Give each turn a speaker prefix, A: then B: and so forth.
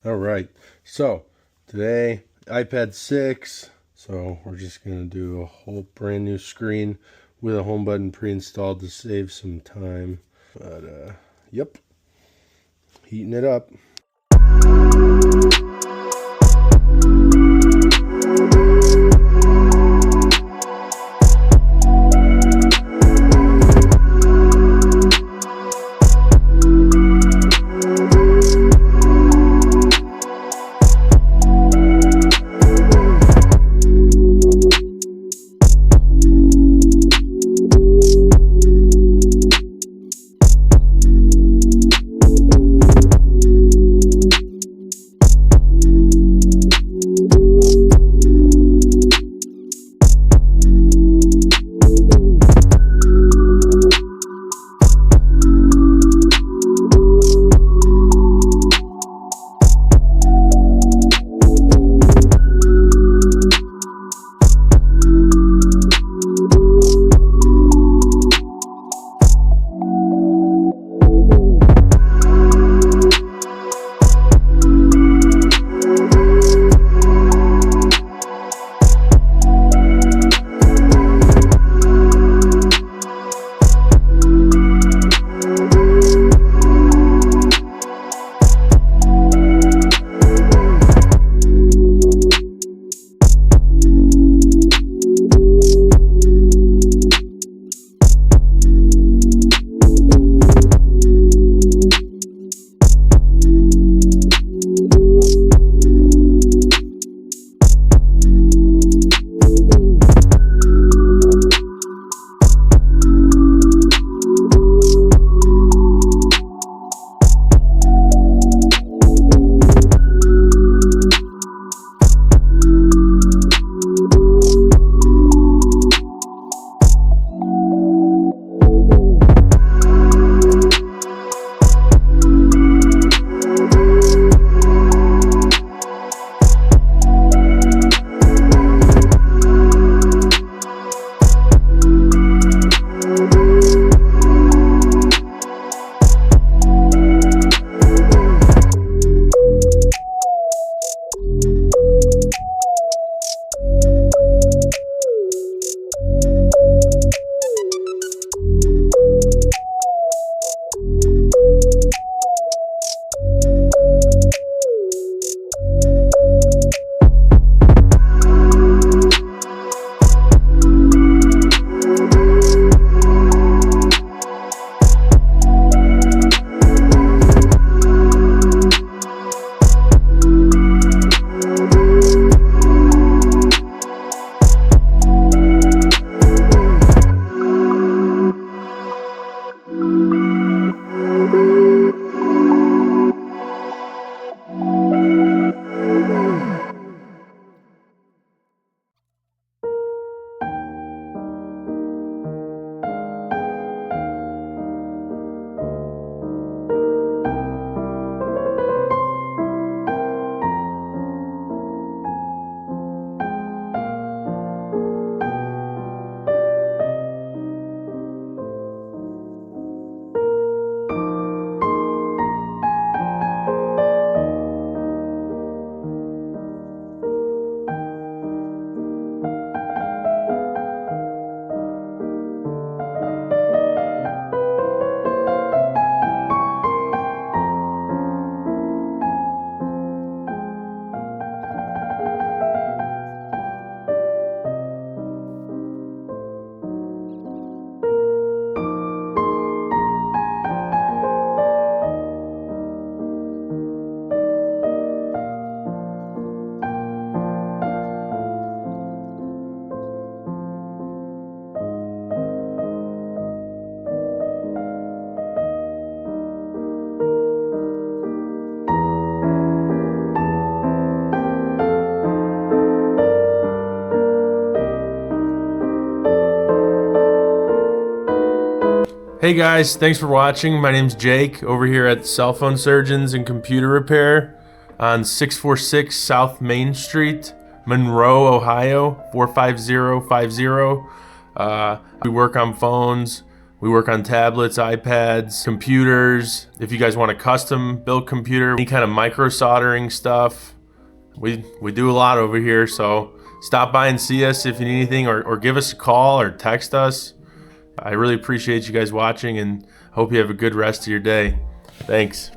A: All right. So today, iPad 6. So we're just going to do a whole brand new screen with a home button pre-installed to save some time. But, yep. Heating it up. Hey guys, thanks for watching. My name's Jake over here at Cell Phone Surgeons and Computer Repair on 646 South Main Street, Monroe, Ohio 45050. We work on phones, We work on tablets, iPads, computers. If you guys want a custom built computer, any kind of micro soldering stuff, we do a lot over here. So stop by and see us if you need anything, or give us a call or text us. I really appreciate you guys watching and hope you have a good rest of your day. Thanks.